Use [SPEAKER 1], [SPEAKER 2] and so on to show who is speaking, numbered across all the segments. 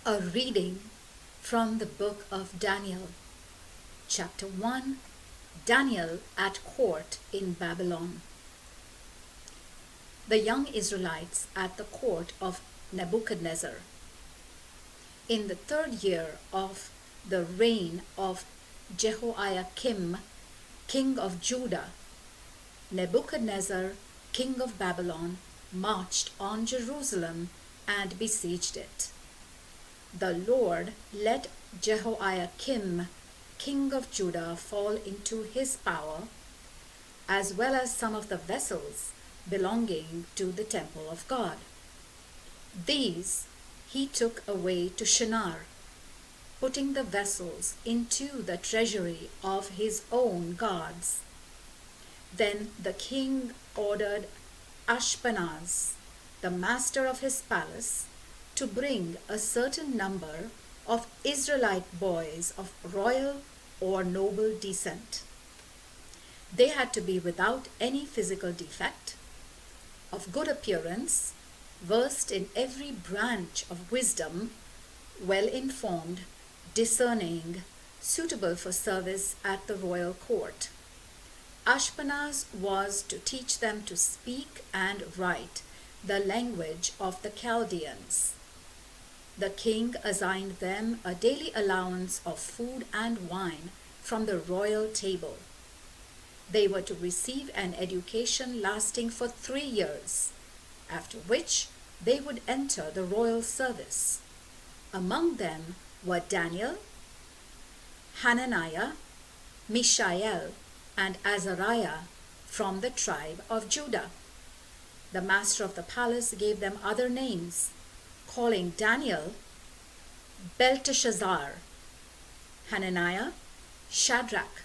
[SPEAKER 1] A reading from the book of Daniel, chapter 1, Daniel at court in Babylon. The young Israelites at the court of Nebuchadnezzar. In the 3rd year of the reign of Jehoiakim, king of Judah, Nebuchadnezzar, king of Babylon, marched on Jerusalem and besieged it. The Lord let Jehoiakim, king of Judah, fall into his power, as well as some of the vessels belonging to the temple of God. These he took away to Shinar, putting the vessels into the treasury of his own gods. Then the king ordered Ashpenaz, the master of his palace, to bring a certain number of Israelite boys of royal or noble descent. They had to be without any physical defect, of good appearance, versed in every branch of wisdom, well informed, discerning, suitable for service at the royal court. Ashpenaz was to teach them to speak and write the language of the Chaldeans. The king assigned them a daily allowance of food and wine from the royal table. They were to receive an education lasting for 3 years, after which they would enter the royal service. Among them were Daniel, Hananiah, Mishael, and Azariah from the tribe of Judah. The master of the palace gave them other names, calling Daniel Belteshazzar, Hananiah Shadrach,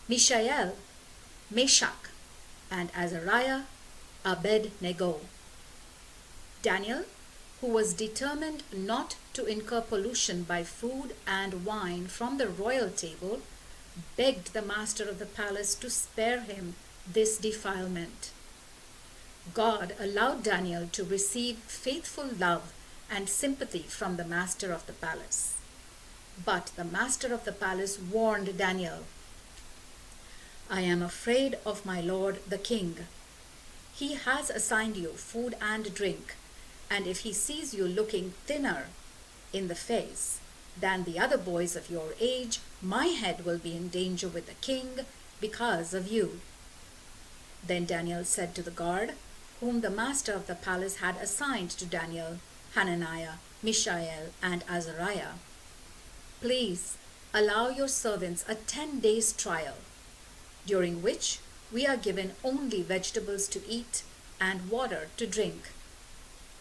[SPEAKER 1] Mishael Meshach, and Azariah Abednego. Daniel, who was determined not to incur pollution by food and wine from the royal table, begged the master of the palace to spare him this defilement. God allowed Daniel to receive faithful love and sympathy from the master of the palace. But the master of the palace warned Daniel, "I am afraid of my lord the king. He has assigned you food and drink, and if he sees you looking thinner in the face than the other boys of your age, my head will be in danger with the king because of you." Then Daniel said to the guard, whom the master of the palace had assigned to Daniel, Hananiah, Mishael, and Azariah, "Please allow your servants a 10 days trial, during which we are given only vegetables to eat and water to drink.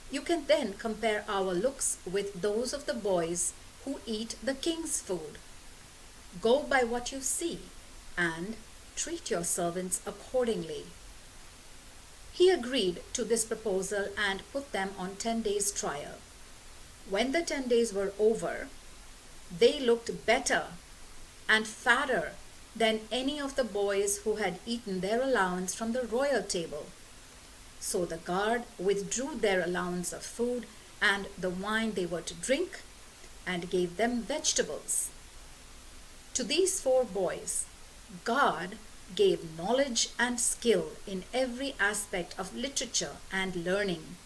[SPEAKER 1] You can then compare our looks with those of the boys who eat the king's food. Go by what you see and treat your servants accordingly." He agreed to this proposal and put them on 10 days' trial. When the 10 days were over, they looked better and fatter than any of the boys who had eaten their allowance from the royal table. So the guard withdrew their allowance of food and the wine they were to drink, and gave them vegetables. To these 4 boys, God gave knowledge and skill in every aspect of literature and learning.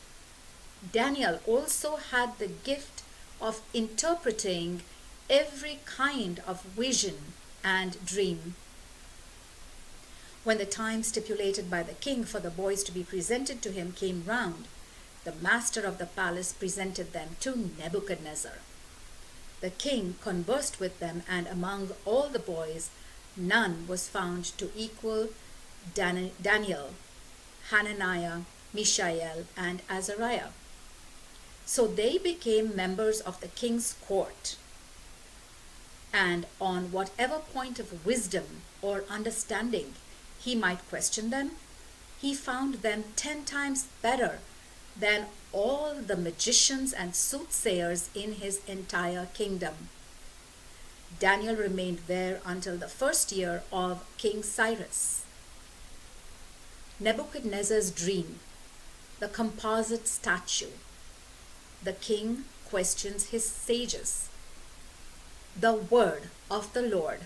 [SPEAKER 1] Daniel also had the gift of interpreting every kind of vision and dream. When the time stipulated by the king for the boys to be presented to him came round, the master of the palace presented them to Nebuchadnezzar. The king conversed with them, and among all the boys none was found to equal Daniel, Hananiah, Mishael, and Azariah. So they became members of the king's court, and on whatever point of wisdom or understanding he might question them, he found them 10 times better than all the magicians and soothsayers in his entire kingdom. Daniel remained there until the 1st year of King Cyrus. Nebuchadnezzar's dream, the composite statue. The king questions his sages. The word of the Lord.